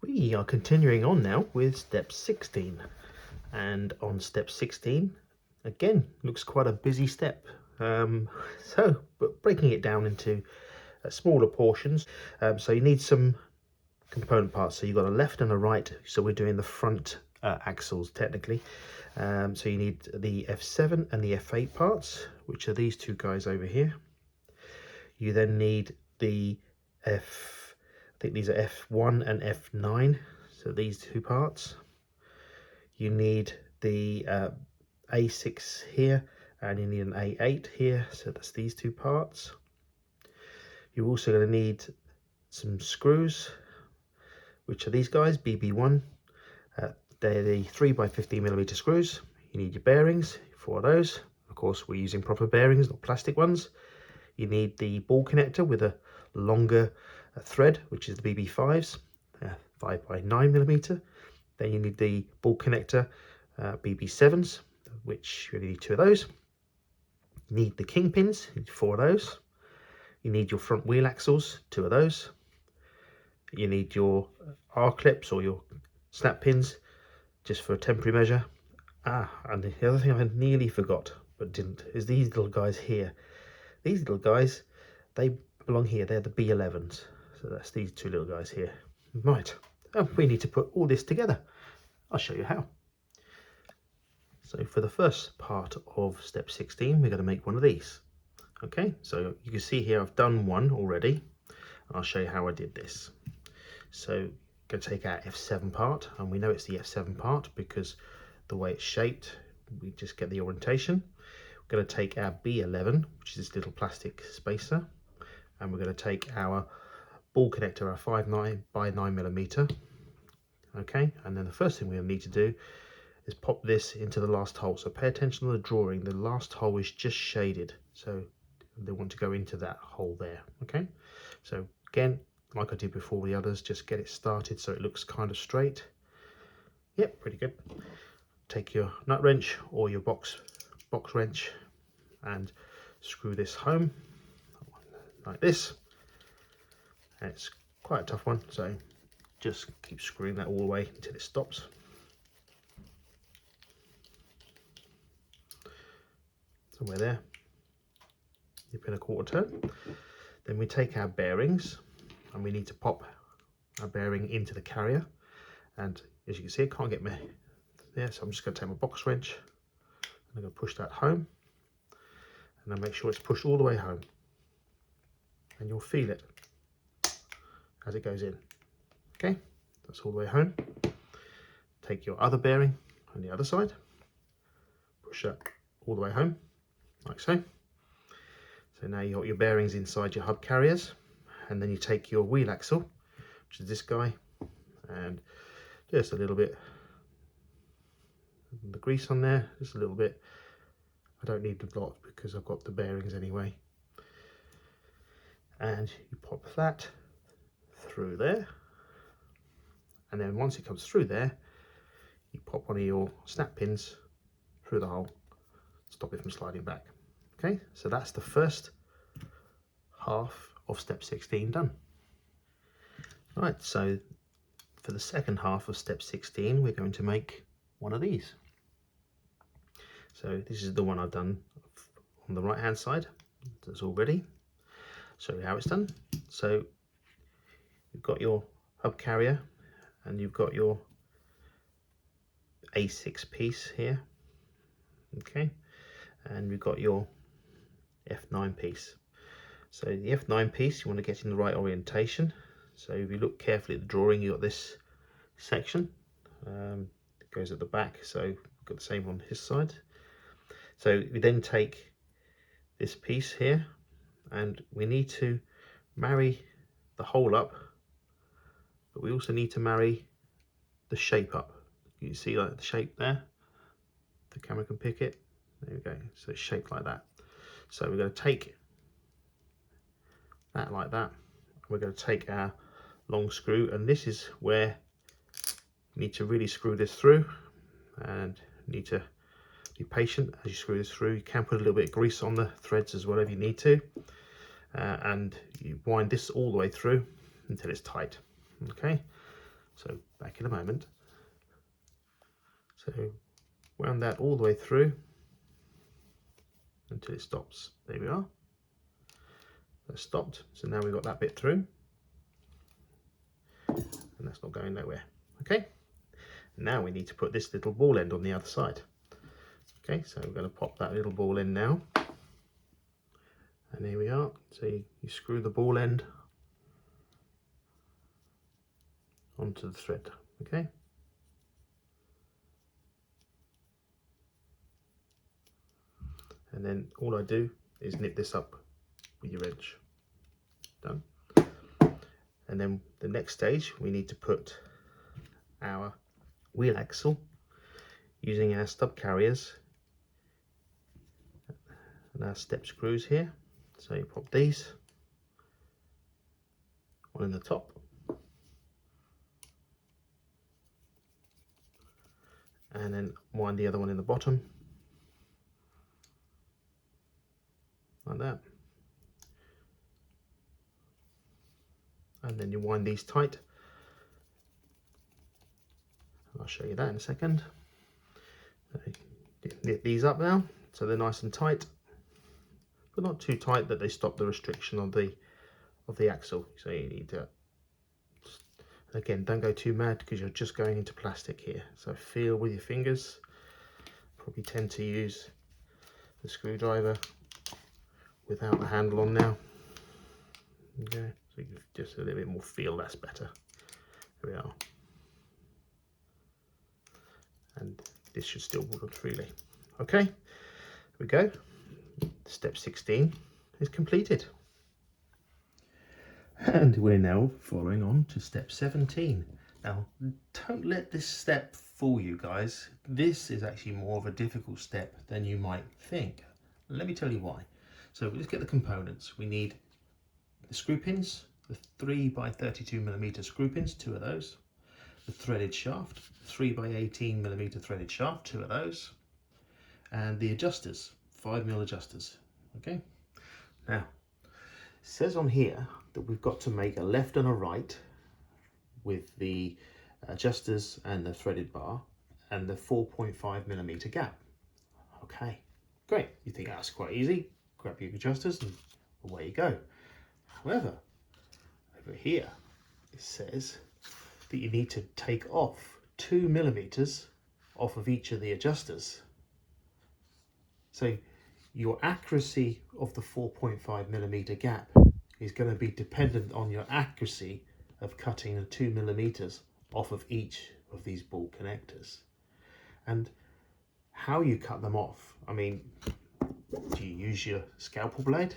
We are continuing on now with step 16, and on step 16 again looks quite a busy step, but breaking it down into smaller portions. So you need some component parts. So you've got a left and a right, so we're doing the front axles technically. So you need the F7 and the F8 parts, which are these two guys over here. You then need the I think these are F1 and F9, so these two parts. You need the A6 here, and you need an A8 here, so that's these two parts. You're also going to need some screws, which are these guys, BB1. They're the 3x15mm screws. You need your bearings, 4 of those. Of course, we're using proper bearings, not plastic ones. You need the ball connector with a longer thread, which is the BB5s, 5x9mm. Then you need the ball connector BB7s, which you only need 2 of those. You need the kingpins, you need 4 of those. You need your front wheel axles, 2 of those. You need your R-clips or your snap pins, just for a temporary measure. And the other thing I nearly forgot, but didn't, is these little guys here. These little guys, they belong here, they're the B11s. So that's these 2 little guys here. Right, we need to put all this together. I'll show you how. So for the first part of step 16, we're going to make one of these. Okay, so you can see here I've done one already, and I'll show you how I did this. So I'm going to take our F7 part, and we know it's the F7 part because the way it's shaped, we just get the orientation. We're going to take our B11, which is this little plastic spacer, and we're going to take our ball connector, our 5x9mm. Okay, and then the first thing we'll need to do is pop this into the last hole. So pay attention to the drawing. The last hole is just shaded, so they want to go into that hole there. Okay, so again, like I did before the others, just get it started so it looks kind of straight. Yep, pretty good. Take your nut wrench or your box wrench and screw this home like this. And it's quite a tough one, so just keep screwing that all the way until it stops. Somewhere there. You pin a quarter turn. Then we take our bearings, and we need to pop our bearing into the carrier. And as you can see, I can't get me there, so I'm just going to take my box wrench and I'm going to push that home, and then make sure it's pushed all the way home, and you'll feel it as it goes in. Okay, that's all the way home. Take your other bearing on the other side, push that all the way home, like so. So now you've got your bearings inside your hub carriers, and then you take your wheel axle, which is this guy, and just a little bit of the grease on there, just a little bit. I don't need the lot because I've got the bearings anyway. And you pop that through there, and then once it comes through there, you pop one of your snap pins through the hole, stop it from sliding back. Okay, so that's the first half of step 16 done. Right, so for the second half of step 16, we're going to make one of these. So this is the one I've done on the right hand side. That's all ready. Show you how it's done. So you've got your hub carrier, and you've got your A6 piece here. Okay, and we've got your F9 piece. So the F9 piece, you want to get in the right orientation. So if you look carefully at the drawing, you've got this section. It goes at the back, so we've got the same on his side. So we then take this piece here, and we need to marry the hole up, but we also need to marry the shape up. You can see like the shape there. The camera can pick it. There we go. So it's shaped like that. So we're going to take that like that. We're going to take our long screw, and this is where you need to really screw this through, and you need to be patient as you screw this through. You can put a little bit of grease on the threads as well if you need to, and you wind this all the way through until it's tight. Okay, So back in a moment. So wound that all the way through until it stops. There we are. That stopped. So now we've got that bit through, and that's not going nowhere. Okay. Now we need to put this little ball end on the other side. Okay, so we're going to pop that little ball in now. And here we are. So you screw the ball end onto the thread. Okay. And then all I do is nip this up with your edge. Done. And then the next stage, we need to put our wheel axle using our stub carriers and our step screws here. So you pop these, one in the top, and then wind the other one in the bottom, like that. And then you wind these tight. I'll show you that in a second. Knit these up now so they're nice and tight, but not too tight that they stop the restriction of the axle. So you need to, again, don't go too mad because you're just going into plastic here. So feel with your fingers. Probably tend to use the screwdriver without the handle on now. Okay, so you just a little bit more feel, that's better. There we are. And this should still run freely. Okay, here we go. Step 16 is completed. And we're now following on to step 17. Now, don't let this step fool you guys. This is actually more of a difficult step than you might think. Let me tell you why. So let's get the components. We need the screw pins, the 3x32mm screw pins, 2 of those. The threaded shaft, 3x18mm threaded shaft, 2 of those. And the adjusters, 5mm adjusters. Okay. Now, it says on here that we've got to make a left and a right with the adjusters and the threaded bar and the 4.5mm gap. Okay, great. You think that's quite easy? Grab your adjusters and away you go. However, over here it says that you need to take off 2mm off of each of the adjusters. So your accuracy of the 4.5mm gap is going to be dependent on your accuracy of cutting the 2mm off of each of these ball connectors. And how you cut them off, I mean, do you use your scalpel blade?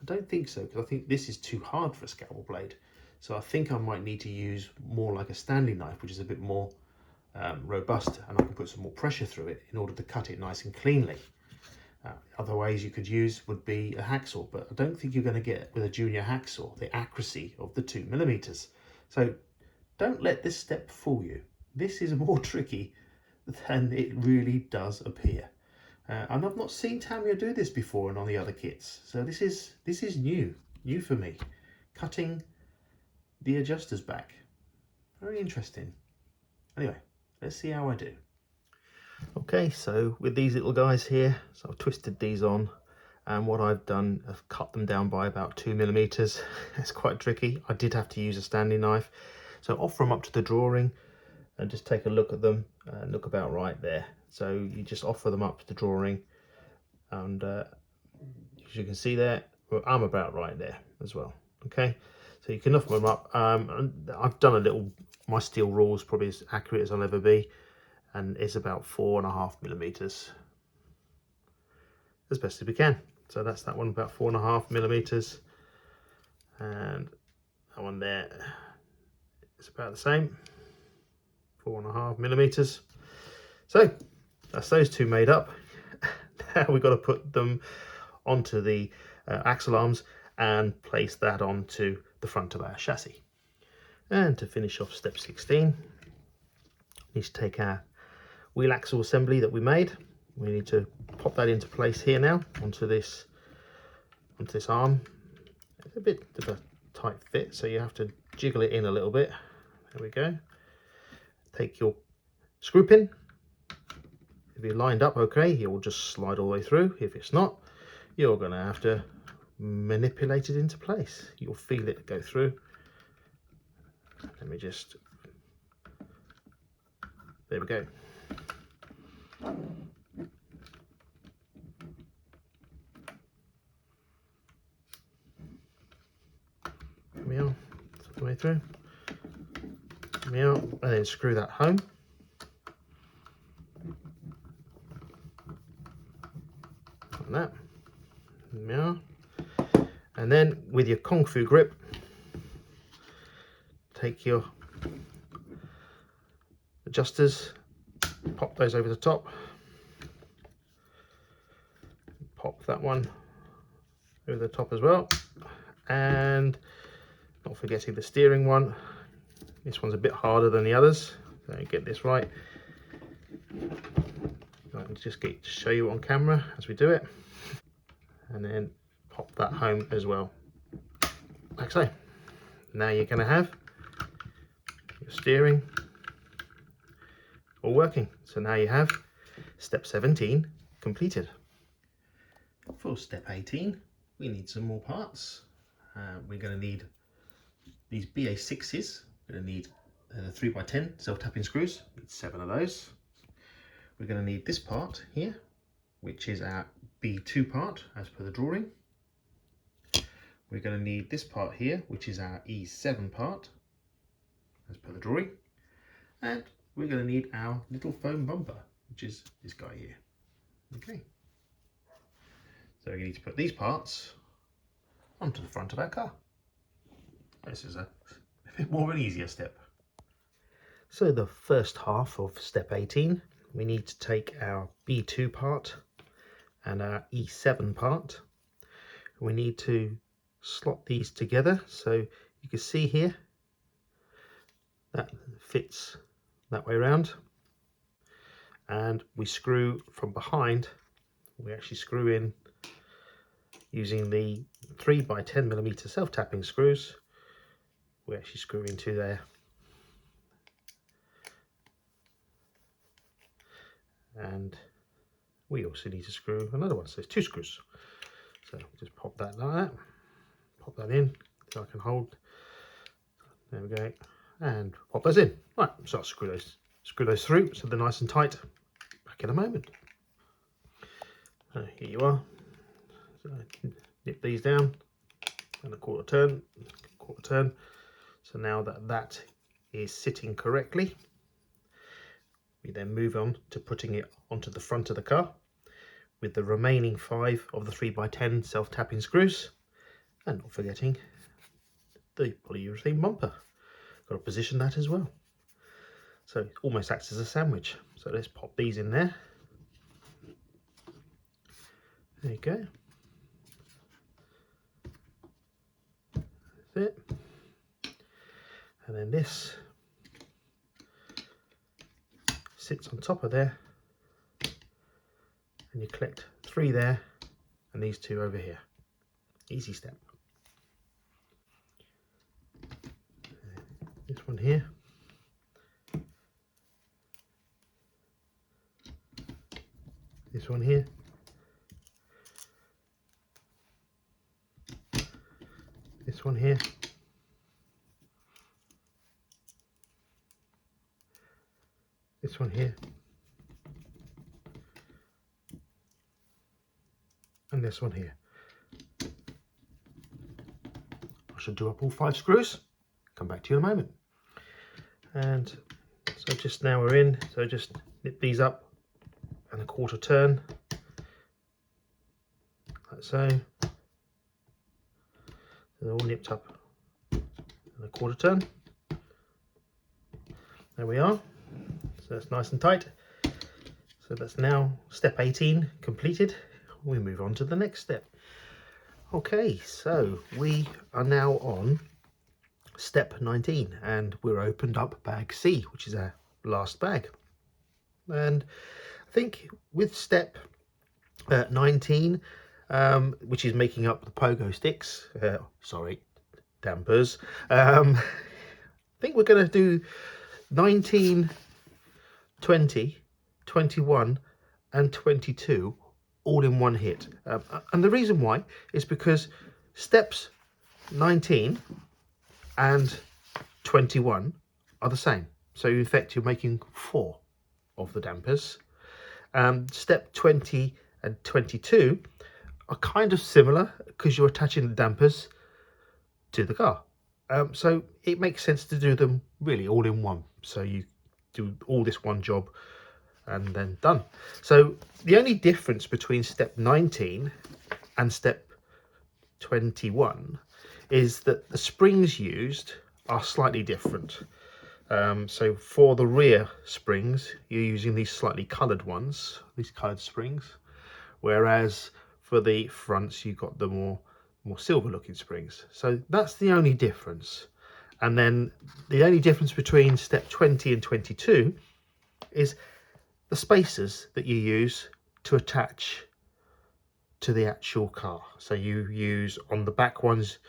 I don't think so, because I think this is too hard for a scalpel blade. So I think I might need to use more like a Stanley knife, which is a bit more robust, and I can put some more pressure through it in order to cut it nice and cleanly. Other ways you could use would be a hacksaw, but I don't think you're going to get with a junior hacksaw the accuracy of the 2mm. So don't let this step fool you. This is more tricky than it really does appear. And I've not seen Tamiya do this before and on the other kits. So this is new for me. Cutting the adjusters back. Very interesting. Anyway, let's see how I do. Okay, so with these little guys here, so I've twisted these on, and what I've done, I've cut them down by about 2mm. It's quite tricky. I did have to use a Stanley knife. So offer them up to the drawing and just take a look at them and look about right there. So you just offer them up to the drawing, and as you can see there, well, I'm about right there as well. Okay, so you can offer them up. And I've done a little, my steel rule is probably as accurate as I'll ever be, and it's about 4.5mm as best as we can. So that's that one, about 4.5mm, and that one there is about the same, 4.5mm. So that's those two made up. Now we've got to put them onto the axle arms and place that onto the front of our chassis. And to finish off step 16, we need to take our wheel axle assembly that we made. We need to pop that into place here now onto this arm. It's a bit of a tight fit, so you have to jiggle it in a little bit. There we go. take your screw pin. If you're lined up okay, it will just slide all the way through. If it's not, you're going to have to manipulate it into place. You'll feel it go through. Let me just, there we go. There we are, the way through. There we are, and then screw that home. Like that. There we are. And then with your Kung Fu grip, take your adjusters, pop those over the top, pop that one over the top as well, and not forgetting the steering one. This one's a bit harder than the others, so get this right. I can just get to show you on camera as we do it, and then pop that home as well, like so. Now you're going to have your steering all working. So now you have step 17 completed. For step 18, we need some more parts. We're going to need these BA6s. We're going to need 3x10 self-tapping screws. Need 7 of those. We're going to need this part here, which is our B2 part as per the drawing. We're going to need this part here, which is our E7 part as per the drawing. And we're going to need our little foam bumper, which is this guy here. Okay. So we need to put these parts onto the front of our car. This is a bit more of an easier step. So the first half of step 18, we need to take our B2 part and our E7 part. We need to slot these together, so you can see here that fits that way around, and we screw from behind. We actually screw in using the 3x10mm self-tapping screws. We actually screw into there, and we also need to screw another one, so there's 2 screws. So just pop that like that, pop that in so I can hold. There we go, and pop those in. Right, so I'll screw those through so they're nice and tight. Back in a moment. So here you are. So nip these down and a quarter turn. So now that is sitting correctly, we then move on to putting it onto the front of the car with the remaining 5 of the 3x10 self-tapping screws, and not forgetting the polyurethane bumper. Got to position that as well. So it almost acts as a sandwich. So let's pop these in there. There you go. That's it. And then this sits on top of there, and you collect 3 there and these 2 over here. Easy step. This one here. This one here. This one here. This one here. And this one here. I should do up all 5 screws. Come back to you in a moment. And so just now we're in, so just nip these up and a quarter turn, like so. So they're all nipped up and a quarter turn. There we are. So that's nice and tight. So that's now step 18 completed. We move on to the next step. Okay, so we are now on step 19, and we're opened up bag C, which is our last bag. And I think with step 19, which is making up the pogo sticks, dampers, I think we're going to do 19 20, 21 and 22 all in one hit. And the reason why is because steps 19 and 21 are the same. So in fact you're making 4 of the dampers. Step 20 and 22 are kind of similar because you're attaching the dampers to the car. So it makes sense to do them really all in one. So you do all this one job and then done. So the only difference between step 19 and step 21 is that the springs used are slightly different. So for the rear springs, you're using these slightly coloured ones, these coloured springs, whereas for the fronts you've got the more silver looking springs. So that's the only difference. And then the only difference between step 20 and 22 is the spacers that you use to attach to the actual car. So you use on the back ones,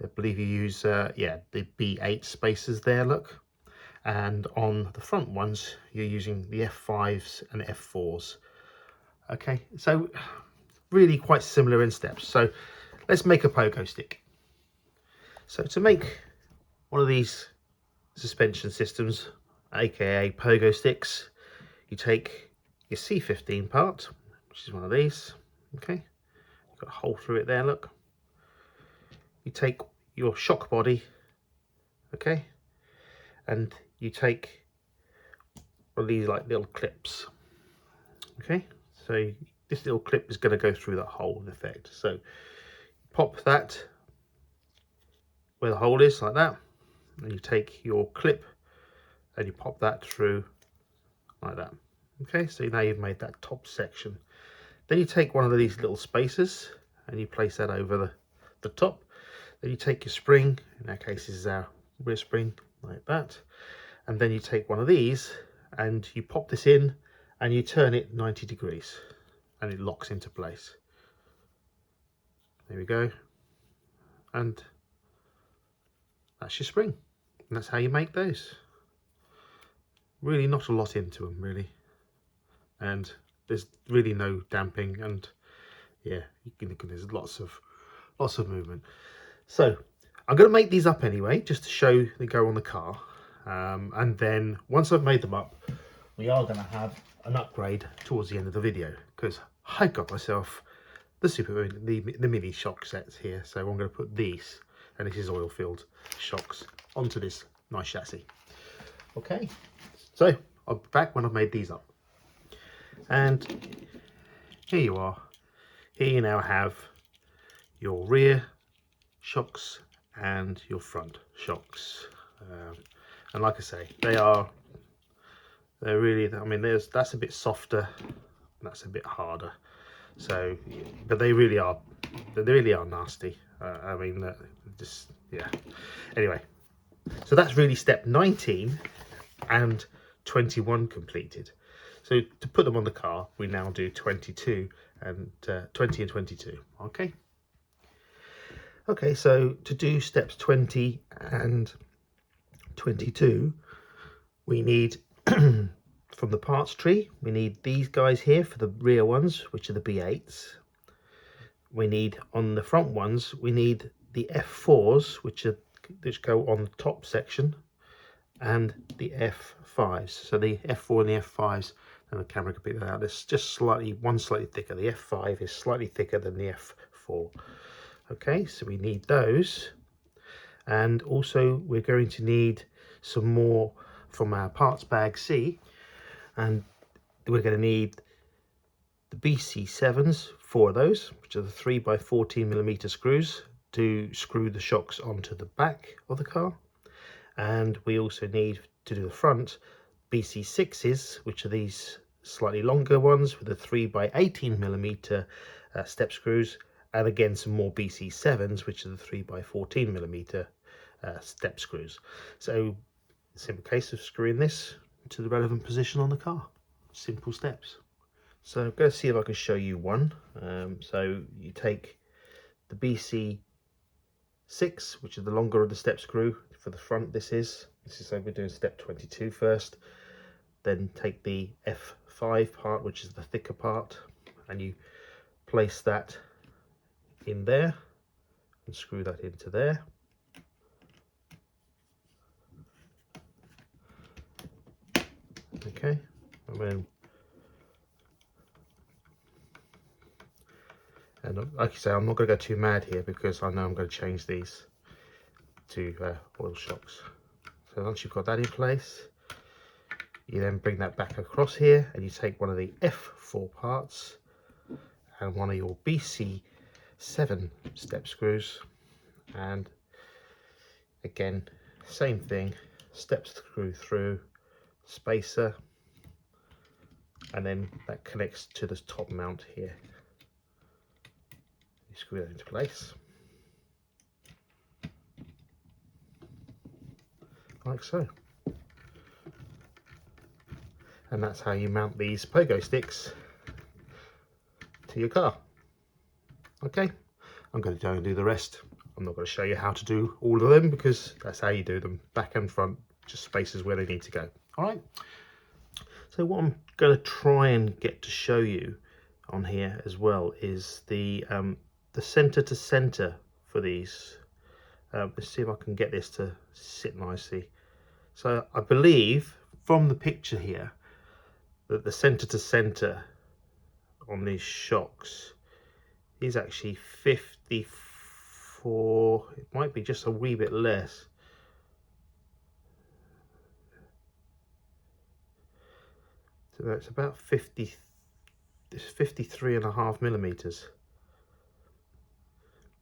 I believe you use the B8 spacers there, look, and on the front ones you're using the F5s and F4s. Okay, so really quite similar in steps. So let's make a pogo stick. So to make one of these suspension systems, aka pogo sticks, you take your C15 part, which is one of these. Okay, you've got a hole through it there, look. You take your shock body, okay, and you take one of these like little clips. Okay, so this little clip is going to go through that hole in effect. So pop that where the hole is like that, and you take your clip and you pop that through like that. Okay, so now you've made that top section. Then you take one of these little spacers and you place that over the top. Then you take your spring, in our case this is our rear spring, like that, and then you take one of these and you pop this in and you turn it 90 degrees and it locks into place. There we go, and that's your spring, and that's how you make those. Really not a lot into them really, and there's really no damping, and yeah, there's lots of movement. So I'm going to make these up anyway, just to show they go on the car, and then once I've made them up, we are going to have an upgrade towards the end of the video, because I got myself the mini shock sets here. So I'm going to put these, and this is oil filled shocks, onto this nice chassis. Okay, so I'll be back when I've made these up. And here you are. Here you now have your rear shocks and your front shocks, and like I say, they're really, I mean, that's a bit softer, that's a bit harder. So, but they really are nasty. I mean, just yeah. Anyway, so that's really step 19 and 21 completed. So to put them on the car, we now do 22 and 20 and 22. Okay. Okay, so to do steps 20 and 22, we need from the parts tree, we need these guys here for the rear ones, which are the B8s. We need on the front ones, we need the F4s, which go on the top section, and the F5s. So the F4 and the F5s, and the camera can pick that out, it's just slightly thicker. The F5 is slightly thicker than the F4. Okay, so we need those, and also we're going to need some more from our parts bag C, and we're going to need the BC7s, 4 of those, which are the 3x14mm screws to screw the shocks onto the back of the car. And we also need, to do the front, BC6s, which are these slightly longer ones with the 3x18mm step screws, and again some more BC7s, which are the 3x14mm step screws. So simple case of screwing this to the relevant position on the car. Simple steps. So I'm going to see if I can show you one. So you take the BC6, which is the longer of the step screw for the front. This is so we're doing step 22 first. then take the F5 part, which is the thicker part, and you place that in there and screw that into there. Okay, and then, and like I say, I'm not going to go too mad here because I know I'm going to change these to oil shocks. So once you've got that in place, you then bring that back across here and you take one of the F4 parts and one of your BC7 step screws, and again, same thing, step screw through, spacer, and then that connects to the top mount here. You screw that into place, like so. And that's how you mount these pogo sticks to your car. Okay, I'm going to go and do the rest. I'm not going to show you how to do all of them because that's how you do them, back and front, just spaces where they need to go. All right. So what I'm going to try and get to show you on here as well is the center to center for these. Let's see if I can get this to sit nicely. So I believe from the picture here that the center to center on these shocks is actually 54. It might be just a wee bit less. So that's about 50. It's 53.5 millimeters.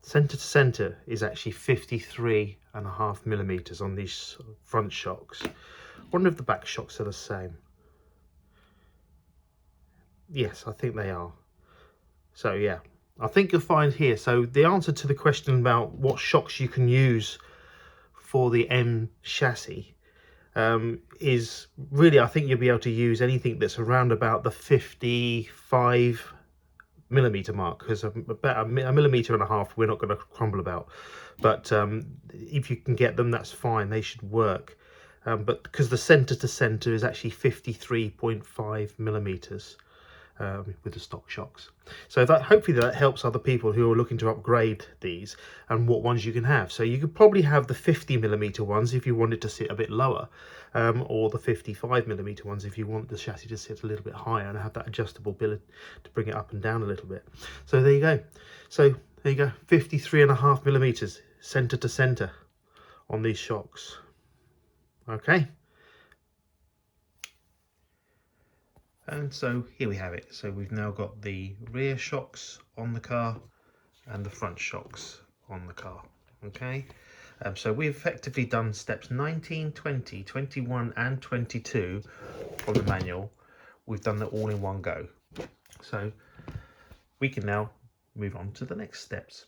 Center to center is actually 53.5 millimeters on these front shocks. I wonder if the back shocks are the same. Yes, I think they are. So yeah, I think you'll find here, so the answer to the question about what shocks you can use for the M chassis is really, I think you'll be able to use anything that's around about the 55 millimeter mark, because about a millimeter and a half we're not going to crumble about, but if you can get them, that's fine, they should work. But because the center to center is actually 53.5 millimeters with the stock shocks. So that hopefully that helps other people who are looking to upgrade these and what ones you can have. So you could probably have the 50 millimeter ones if you wanted to sit a bit lower, or the 55 millimeter ones if you want the chassis to sit a little bit higher and have that adjustable billet to bring it up and down a little bit. So there you go. So there you go, 53.5 millimeters center to center on these shocks. Okay. And so here we have it. So we've now got the rear shocks on the car and the front shocks on the car. Okay, so we've effectively done steps 19, 20, 21 and 22 on the manual. We've done it all in one go. So we can now move on to the next steps.